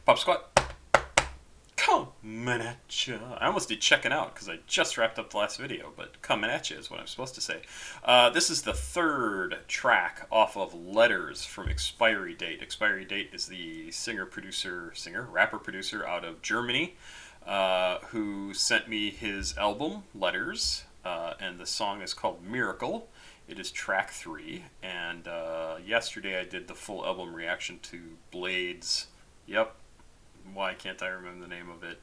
Pop Squat, coming at ya. I almost did checking out because I just wrapped up the last video, but coming at ya is what I'm supposed to say. This is the third track off of Letters from Expiry Date. Expiry Date is the rapper-producer out of Germany, who sent me his album, Letters, and the song is called Miracle. It is track 3, and yesterday I did the full album reaction to Blade's. Yep. Why can't I remember the name of it?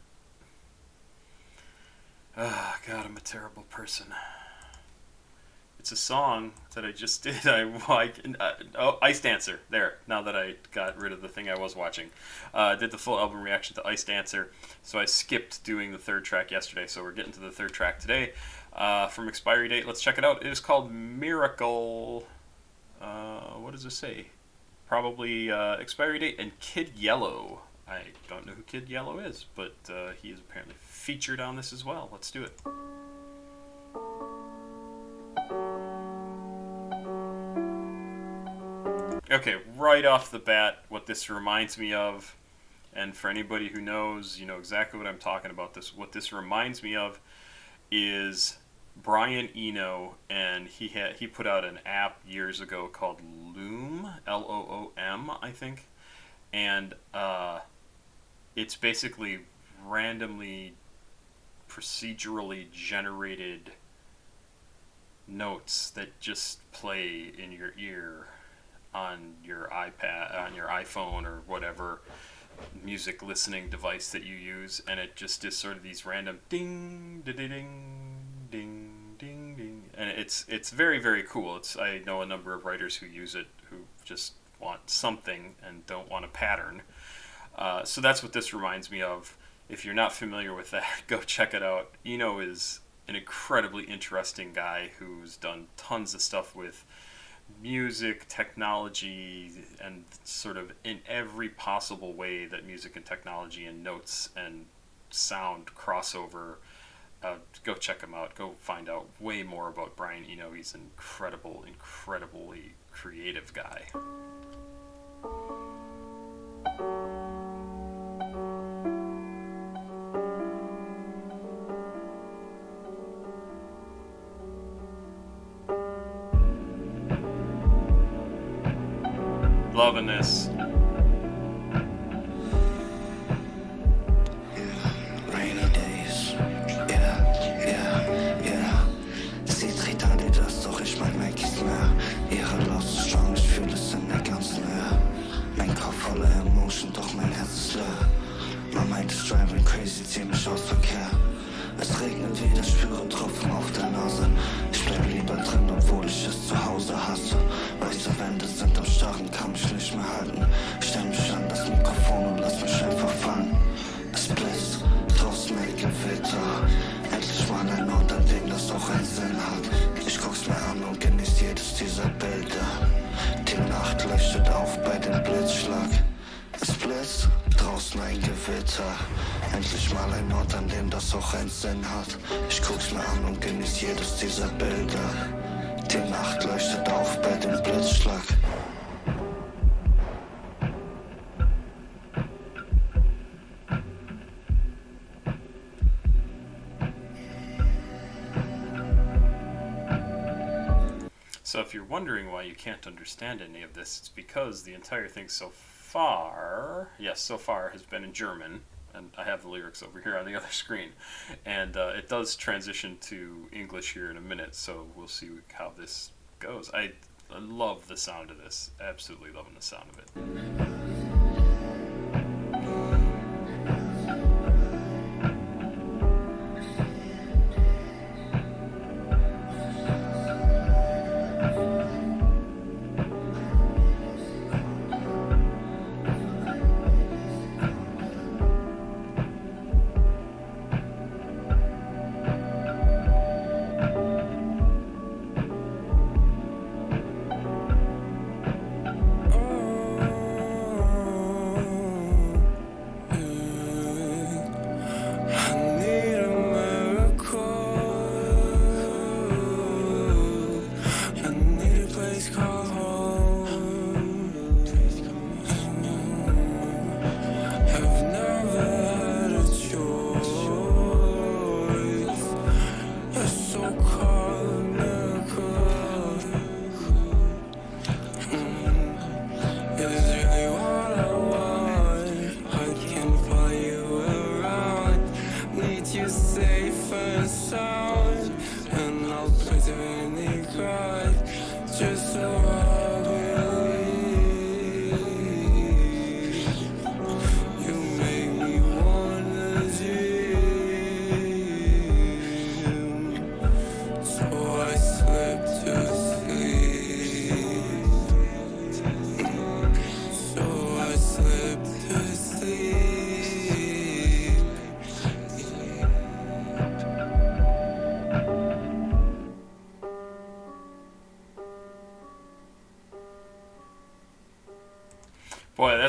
Oh, God, I'm a terrible person. It's a song that I just did. Ice Dancer. There, now that I got rid of the thing I was watching. Did the full album reaction to Ice Dancer, so I skipped doing the third track yesterday, so we're getting to the third track today. From Expiry Date, let's check it out. It is called Miracle. What does it say? Probably Expiry Date and Kidyello. I don't know who Kidyello is, but he is apparently featured on this as well. Let's do it. Okay, right off the bat, what this reminds me of, and for anybody who knows, you know exactly what I'm talking about. What this reminds me of is Brian Eno, and he put out an app years ago called Loom, Loom, I think, and it's basically randomly, procedurally generated notes that just play in your ear on your iPad, on your iPhone, or whatever music listening device that you use, and it just is sort of these random ding, ding, ding, ding, ding, and it's very, very cool. I know a number of writers who use it who just want something and don't want a pattern. So that's what this reminds me of. If you're not familiar with that, go check it out. Eno is an incredibly interesting guy who's done tons of stuff with music, technology, and sort of in every possible way that music and technology and notes and sound crossover. Go check him out. Go find out way more about Brian Eno. He's an incredibly creative guy. Loving this. Rainy days. Yeah. Sie dreht Adidas, doch ich mag Nikes mehr. Ihre Love ist strong, ich fühle es in der ganzen Nähe. Mein Kopf voller Emotion, doch mein Herz ist leer. My mind is driving crazy, zieh mich aus Verkehr. Es regnet wieder, spüre Tropfen auf der Nase. Ich bleib lieber drin, obwohl ich es zu Hause hasse. Weiße Wände sind am Starren, kann mich nicht mehr halten. Stell mich an das Mikrofon und lass mich einfach fallen. Es bläst, draußen ein Gewitter. Endlich mal ein Ort, an dem das auch einen Sinn hat. Ich guck's mir an und genieß jedes dieser Bilder. Die Nacht leuchtet auf bei dem Blitzschlag. Es blitzt, draußen ein Gewitter. Endlich mal ein Ort, an dem das auch einen Sinn hat. Ich guck's mir an und genieß jedes dieser Bilder. Die Nacht leuchtet auf bei dem Blitzschlag. So if you're wondering why you can't understand any of this, it's because the entire thing so far has been in German, and I have the lyrics over here on the other screen, and it does transition to English here in a minute, so we'll see how this goes. I love the sound of this, absolutely loving the sound of it.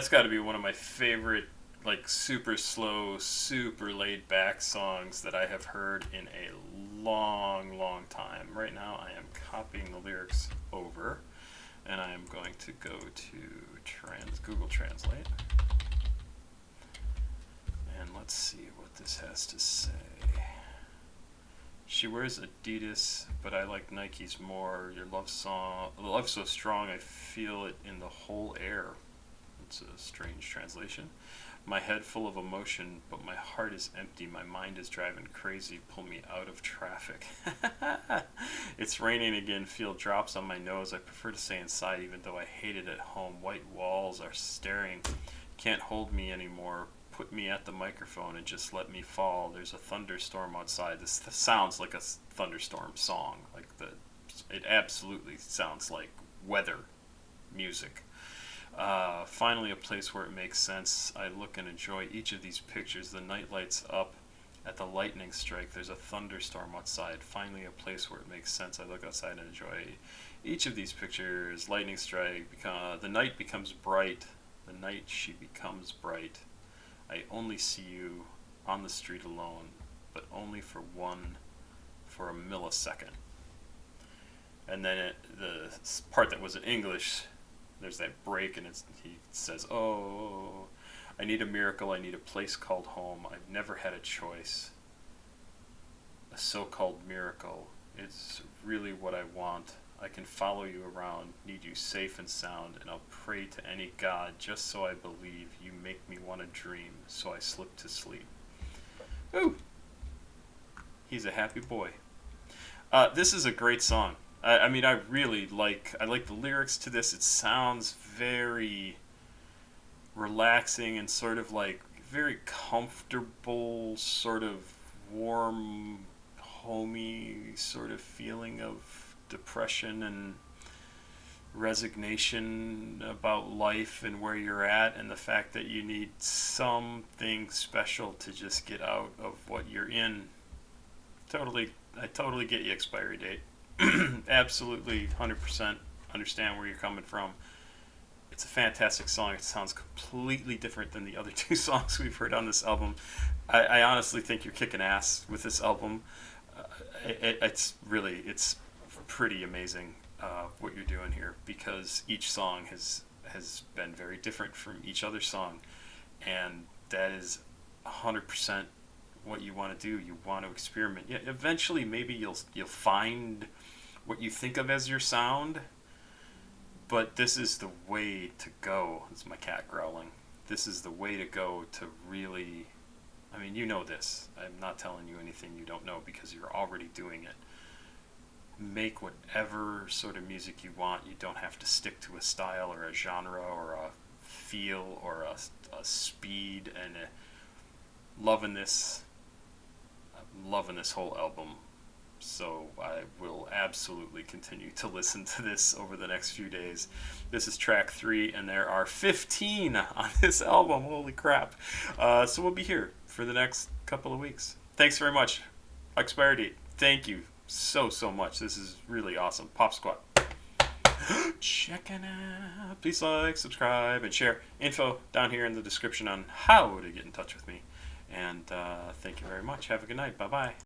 That's got to be one of my favorite, like super slow, super laid back songs that I have heard in a long, long time. Right now, I am copying the lyrics over, and I am going to go to Google Translate, and let's see what this has to say. She wears Adidas, but I like Nikes more. Your love so strong, I feel it in the whole air. It's a strange translation. My head full of emotion, but my heart is empty. My mind is driving crazy. Pull me out of traffic. It's raining again. Feel drops on my nose. I prefer to stay inside, even though I hate it at home. White walls are staring. Can't hold me anymore. Put me at the microphone and just let me fall. There's a thunderstorm outside. This sounds like a thunderstorm song. It absolutely sounds like weather music. Finally, a place where it makes sense. I look and enjoy each of these pictures. The night lights up at the lightning strike. There's a thunderstorm outside. Finally, a place where it makes sense. I look outside and enjoy each of these pictures. Lightning strike. The night becomes bright. The night she becomes bright. I only see you on the street alone, but only for a millisecond. And then the part that was in English, there's that break, and he says, "Oh, I need a miracle. I need a place called home. I've never had a choice. A so-called miracle. It's really what I want. I can follow you around, need you safe and sound, and I'll pray to any God just so I believe. You make me want to dream, so I slip to sleep." Ooh! He's a happy boy. This is a great song. I mean, I like the lyrics to this. It sounds very relaxing and sort of like very comfortable, sort of warm, homey sort of feeling of depression and resignation about life and where you're at, and the fact that you need something special to just get out of what you're in. I totally get you, Expiry Date. Absolutely 100% understand where you're coming from. It's a fantastic song. It sounds completely different than the other two songs we've heard on this album. I honestly think you're kicking ass with this album. It's pretty amazing what you're doing here, because each song has been very different from each other song, and that is 100% what you want to do. You want to experiment. Yeah, eventually maybe you'll find what you think of as your sound, but this is the way to go. It's my cat growling. This is the way to go to really, I mean, you know this. I'm not telling you anything you don't know, because you're already doing it. Make whatever sort of music you want. You don't have to stick to a style or a genre or a feel or a speed. And loving this whole album. So I will absolutely continue to listen to this over the next few days. This is track 3, and there are 15 on this album. Holy crap. So we'll be here for the next couple of weeks. Thanks very much. Expiry Date, thank you so much. This is really awesome. Pop Squat. Checking out. Please like, subscribe, and share. Info down here in the description on how to get in touch with me. And thank you very much. Have a good night. Bye-bye.